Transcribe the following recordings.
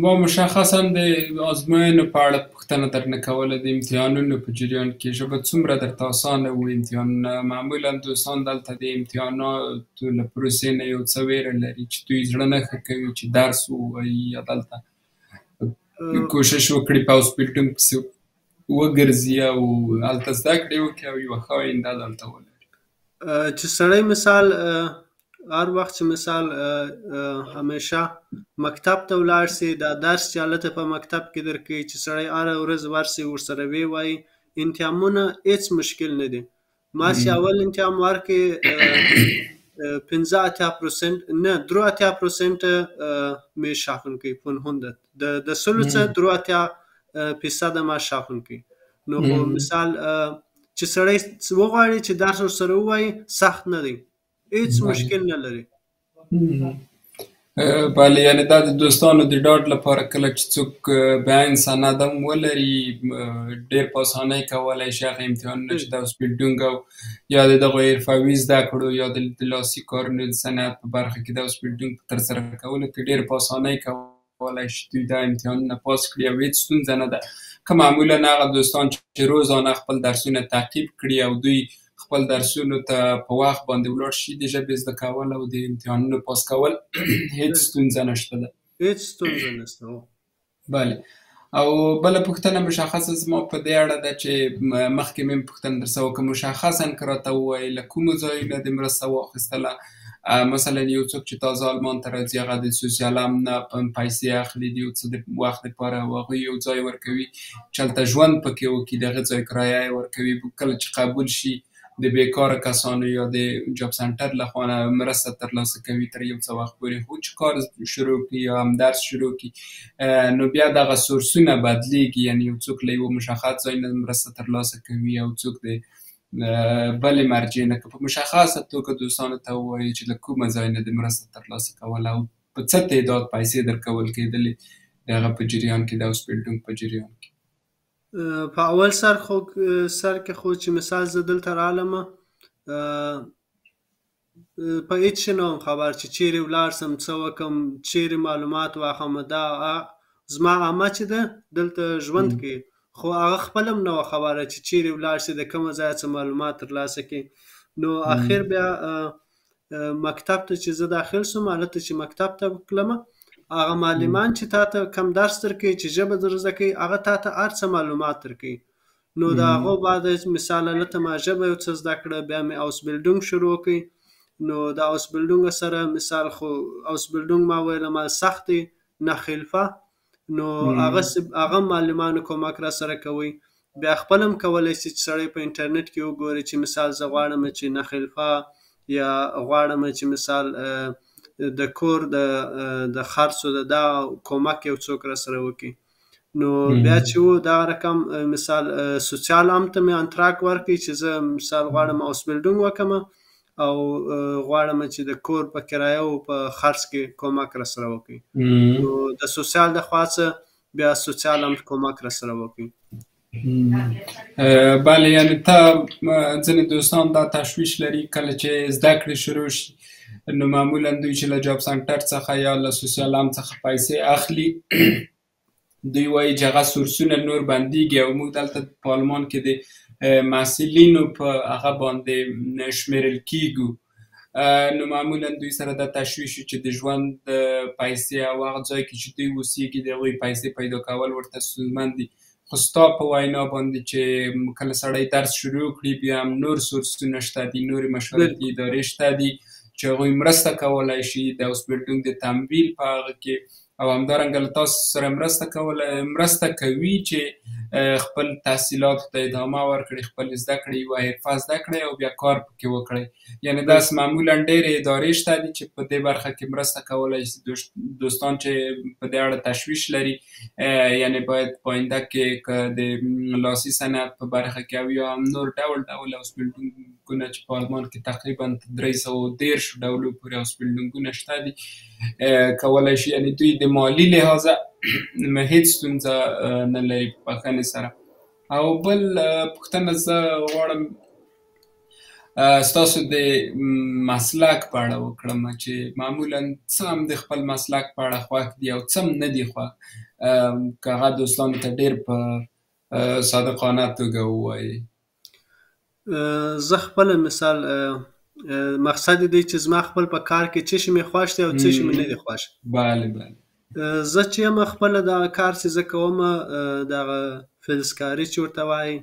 ما مشخصا د ازموینو په اړه پوښتنه درنه کوله د امتحانونو په جریان کې ژبه څومره درته اسانه و امتحانونه معمولا دوستان دلته د امتحاناتو له پروسې نه یو څه ویره لري چې دوی زړه نه ښه کوي چې درس ووایي یا دلته کوشش وکړي په هاسپیټل پسې وګرځي او هلته زده کړې وکړي او یوه ښه آینده دلته ولري. چې سړی مثال هر وخت چې مثال همیشه مکتب ته ولاړ سي دا درس چې هلته په مکتب کې درکوي چې سړی هره ورځ ورسي ورسره ووایي امتحانونه هېڅ مشکل نه دي. ما چې اول امتحان ورکړې 15% نه 3% می schaffen کوي په 100 د سلو څخه 3% ما schaffen کوي. نو خو مثال چې سړی وغواړي چې درس ورسره ووایي سخت نه دی، هېڅ مشکل نه لري. بله یعنې دا د دوستانو د ډاډ لپاره کله چې څوک بیان سند هم ولري ډېر په اسانۍ کولی شي هغه امتحانونه چې د هاسپیلډونګ او یا د دغو حرفوي زده کړو یا د لاسي کارونو د صنعت په برخه کې د هاسپیلډونګ په ترسره کولو کې ډېر په اسانۍ کولی شي دوی دا امتحانونه پاس کړي او هېڅ ستونزه نه ده. که معمولا هغه دوستان چې روزانه خپل درسونه تعقیب کړي او دوی خپل درسونو ته په وخت باندې ولاړ شي د ژبې زده کول او د امتحانونو پاس کول هېڅ ستونزه نشته ده. هېڅ ستونزه نشته. بله او بله پوښتنه مشخصه زما په دې اړه ده چې مخکې مې پوښتنه درڅه وکړه مشخصا که راته ووایي له کومو ځایونو دې مرسته واخیستله مثلا یو څوک چې تازه آلمان ته راځي هغه د سوسیالم نه پیسې اخلي د یو څه د وخت لپاره او هغوی یو ځای ورکوي چې هلته ژوند پکې وکړي د هغه ځای کرایه یې ورکوي کله چې قبول شي د بیکاره کسانو یا د جاب سنټر لخوا نه مرسته ترلاسه کوي تر یو څه وخت پورې خو چې کار شروع کړي یا هم درس شروع کړي نو بیا دغه سورسونه بدلیږي یعنې یو څوک له یوه مشخص ځای نه مرسته ترلاسه کوي او څوک د بلې مرجع نه که په مشخصه توګه دوستانو ته ووایي چې له کومه ځای نه د مرسته ترلاسه کول او په څه تعداد پیسې درکول کېدلې د هغه په جریان کې د هاسپیلډونګ په جریان کې. په اول سر کې خو چې مثال زه دلته رالمه په هېڅ شي نه وم خبر چې چیرې ولاړ سم څه وکړم چیرې معلومات واخلم. دا زما عمه چې ده دلته ژوند کوي خو هغه خپل هم نه وه خبره چې چیرې ولاړ سي د کومه ځایه څه معلومات ترلاسه کړي. نو اخر بیا مکتب ته چې زه داخل سوم هلته چې مکتب ته تلمه هغه معلمان چې تا ته کم درس درکوي چې ژبه در زده کوي هغه تا ته هر څه معلومات درکوي. نو د هغو بعد مثال هلته ما ژبه یو څه زده کړه بیا مې هاسپیلډونګ شروع کړي. نو د هاسپیلډونګ سره مثال خو هاسپیلډونګ ما ویله ما سخت دی نه خلفه نو هغه معلمانو کومک را سره کوي. بیا خپل هم کولی شي چې سړی په انټرنیټ کې وګوري چې مثال زه غواړم چې نه خلفه یا غواړم چې مثال د کور د خرڅو دا کومک یو څوک را سره وکړي. نو بیا چې و دا رقم مثال سوسیال هم ته مې انتراک ورکړي چې زه مثال غواړم هاسپیلډونګ وکړم او غواړم چې د کور په کرایه او په خرڅ کې کومک را سره وکړي. نو د سوسیال د خوا څخه بیا سوسیال هم کومک را سره وکړي. بله یعنې ته ځینې دوستان دا تشویش لري کله چې زده کړې شروع شي نو معمولا دوی چې له جاب سنټر څخه یا له سوسیال هم څخه پیسې اخلي دوی وایي چې هغه سورسونه نور بندیږي او موږ دلته په آلمان کې د محصلینو په هغه باندې شمیرل کیږو نو معمولا دوی سره دا تشویش چې د ژوند پیسې او هغه ځای کې چې دوی اوسېږي د هغوی پیسې پیدا کول ورته ستونزمن دي. خو ستا په وینا باندې چې کله سړی درس شروع کړي بیا هم نور سورسونه شته دي نورې مشورتي ادارې شته دي چې هغوی مرسته کولی شي د هاسپیلډونګ د تمویل په هغه کې او همدارنګه له تاسو سره مرسته کوي چې خپل تحصیلاتو ته ادامه ورکړي خپل زده کړې یوه حرفه زده کړئ او بیا کار پکې وکړئ. یعنې داسې معمولا ډېرې ادارې شته دي چې په دې برخه کې مرسته کولی شي دوستان چې په دې اړه تشویش لري یعنې باید په آینده کې که د لاسي صنعت په برخه کې او یا هم نور ډول هاسپیلډونګونه چې په آلمان کې تقریبا 313 ډولو پورې هاسپیلډونګونه شته دي کولی شي یعنې دوی د مالي لحاظه هېڅ ستونزه نه لري په بښنې سره. او بل پوښتنه زه غواړم ستاسو د مسلک په اړه وکړم چې معمولا څه هم د خپل مسلک په اړه خوښ دي او څه هم نه دي خوښ، که هغه دوستانو ته ډېر په صادقانه توګه ووایي. زه خپل مثال مقصد دی چې زما خپل په کار کې څه شي مې خوښ دي او څه شي مې نه دي خوښ. بله بله. زه چې یم خپل دغه کار چې زه کوم دغه فلزکاري چې ورته وایي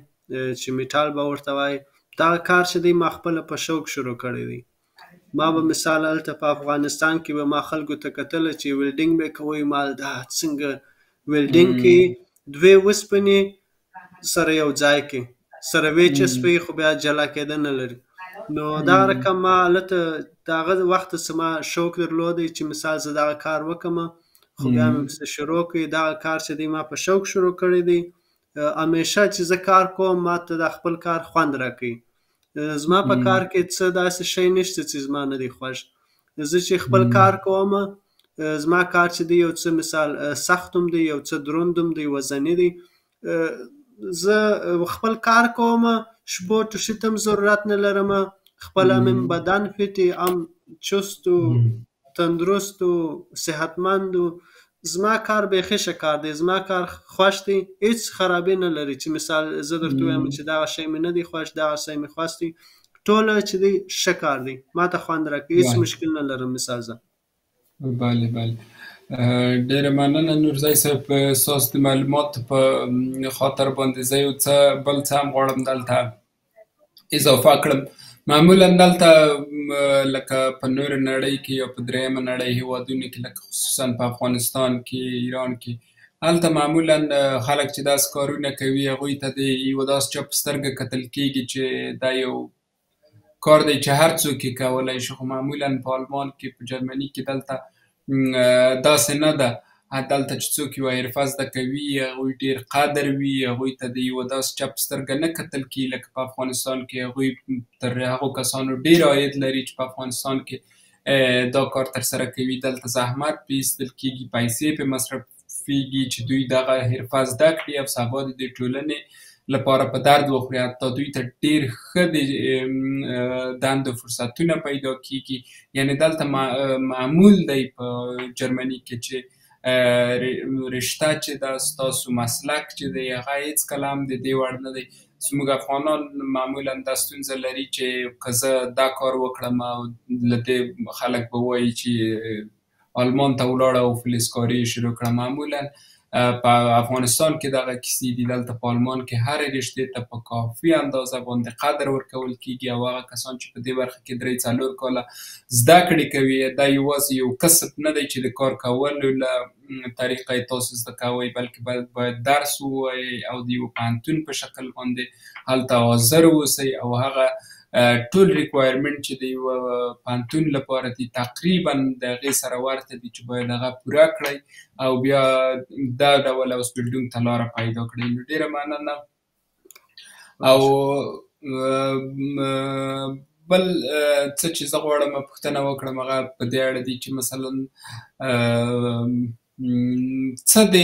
چې میټال به ورته وایي، دغه کار چې دی ما خپله په شوق شروع کړی دی. ما به مثال هلته په افغانستان کې به ما خلکو ته کتله چې ویلډینګ به کوئ، ما دا څنګه ویلډینګ کې دوې وسپنې سره یو ځای کې سره ویچسپوي خو بیا جلا کېدن نه لري. نو دا رقم ما هلته د هغه وخت څه ما شوق درلودی چې مثال زه دغه کار وکړم، خو بیا مې ورسره شروع کړی. دغه کار چې دی ما په شوق شروع کړی دی. همیشه چې زه کار کوم ما ته د خپل کار خوند راکوي. زما په کار کې څه داسې شی نشته چې زما نه دی خوښ. زه چې خپل کار کوم، زما کار چې دی یو څه مثال سخت هم دی، یو څه دروند هم دی، وزني دی. زه خپل کار کوم، سپورټ شي ته هم ضرورت نه لرم، خپل هم بدن فټ هم چست و تندرست و صحتمند و زما کار بیخي ښه کار دی. زما کار خوښ دی، هیڅ خرابي نه لري چې مثال زه درته ووایم چې دغه شی مې نه دی خوښ، دغه شی مې خوښ دی. ټوله چې دی ښه کار دی، ما ته خوند راکوي، هیڅ مشکل نه لرم. مثال زه بله بله. ډېره مننه نورزی صاحب، ستاسو د معلوماتو په خاطر باندې زه یو څه بل څه هم غواړم دلته اضافه کړم. معمولا دلته لکه په نور نړۍ کې یا په درېیمه نړۍ هیوادونو کې، لکه خصوصا په افغانستان کې، ایران کې، هلته معمولا خلک چې داسې کارونه کوي هغوی ته د یوه داسې چا په سترګه کتل کېږي چې دا یو کار دی چې هر څوک یې کولی شي. خو معمولا په آلمان کې، په جرمني کې دلته داسې نه ده. دلته چې څوک یوه حرفه زده کوي هغوی ډېر قدر وي، هغوی ته د یوه داسې چا په سترګه نه کتل کېږي لکه په افغانستان کې. هغوی تر هغو کسانو ډېر عاید لري چې په افغانستان کې دا کار ترسره کوي. دلته زحمت پې ایستل کېږي، پیسې پې مصرفېږي چې دوی دغه حرفه زده کړي او سبا د دې ټولنې لپاره په درد وخوري. حتی دوی ته ډېر ښه د دندو فرصتونه پیدا کېږي. یعنې دلته معمول دی په جرمني کې چې رشته چې ده، ستاسو مسلک چې دی، هغه هېڅکله هم د دې وړ نه دی. زموږ افغانان معمولا دا ستونزه لري چې که زه دا کار وکړم او له دې خلک به وایي چې آلمان ته ولاړه او فلزکاري یې شروع کړه. معمولا په افغانستان کې دغه کیسې دي. دلته په آلمان کې هرې رشتې ته په کافي اندازه باندې قدر ورکول کېږي او هغه کسان چې په دې برخه کې 3-4 کاله زده کړې کوي، دا یوازې یو کسب نه دی چې د کار کولو له طریقه یې تاسو زده کوئ، بلکې باید درس ووایئ او د یو پوهنتون په شکل باندې هلته حاضر اوسئ او هغه ټول ریکوایرمنټ چې د یوه پوهنتون لپاره دي تقریبا د هغې سره ورته دي چې باید هغه پوره کړئ او بیا دا ډول اوسپیلډونګ ته لاره پیدا کړئ. نو ډېره مننه. او بل څه چې زه غواړم پوښتنه وکړم هغه په دې اړه دي چې مثلا څه د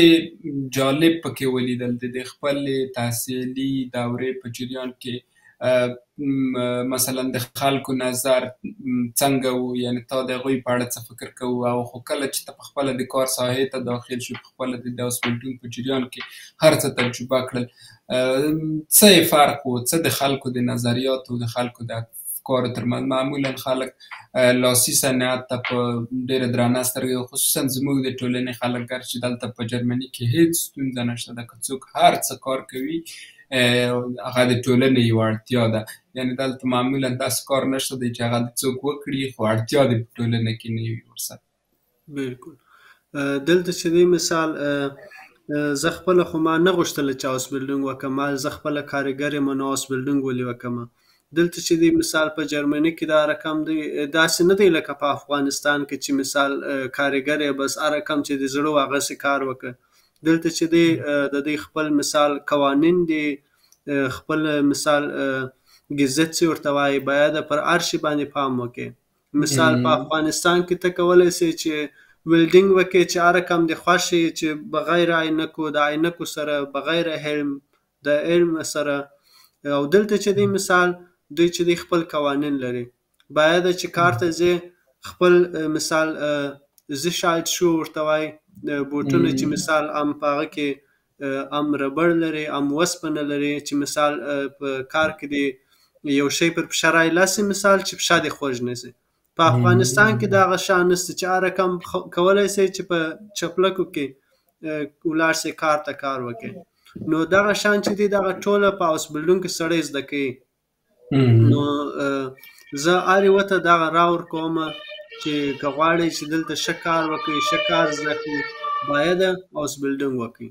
جالب پکې ولیدل د خپلې تحصیلي دورې په جریان کې، مثلا د خلکو نظر څنګه و، یعنې تا د هغوی په اړه څه فکر کوو، او خو کله چې ته پخپله د کار ساحې ته داخل شو، پخپله د اوسپیلډونګ په جریان کې هر څه تجربه کړل، څه یې فرق و، څه د خلکو د نظریاتو د خلکو د افکارو ترمنځ؟ معمولا خلک لاسي صنعت ته په ډېره درنه سترګه، خصوصا زموږ د ټولنې خلک، ګرچې دلته په جرمني کې هېڅ ستونزه نشته ده، که څوک هر څه کار کوي هغه د ټولنې یوه اړتیا ده. یعنې دلته معمولا داسې کار نشته دی چې هغه د څوک وکړي خو اړتیا د په ټولنه کې نه وي ورسره. بالکل. دلته چې دی مثال زه خپله خو ما نه غوښتله چې اوسپیلډونګ وکړم، زه خپله کارګر یم نو اوسپیلډونګ ولې وکړم. دلته چې دی مثال په جرمني کې دا رقم دی، داسې نه دی لکه په افغانستان کې چې مثال کارګر یې بس هر رقم چې د زړه و هغسې کار وکړه. دلته چې دی د دوی خپل مثال قوانین دي، خپل مثال ګزت چې ورته وایي باید پر هر شي باندې پام وکړي. مثال په افغانستان کې ته کولی سې چې ویلډینګ وکړې چې هر رقم دې خوښ شي، چې بغیر عینکو، د عینکو سره، بغیر هلم، د علم سره. او دلته چې دی مثال دوی چې دی خپل قوانین لري. باید چې کار ته ځې خپل مثال زه شاید شو ورته وایي بوټونه چې مثال ام په هغه کې ام ربړ لري ام وسپنه لري چې مثال په کار کې دی یو شی پر پښه رایلاسي مثال چې پښه دې خوږ نشي. په افغانستان کې دغه شان نشته چې هر رقم کولی شي چې په چپلکو کې ولاړ شي کار ته کار وکړي. نو دغه شان چې دی دغه ټوله په هاوس بلډینګ کې سړی زده کوي. نو زه هر یوه ته دغه راور کومه چې که غواړئ چې دلته ښه کار وکړئ ښه کار زده کړئ باید هاوس بلډینګ وکړئ.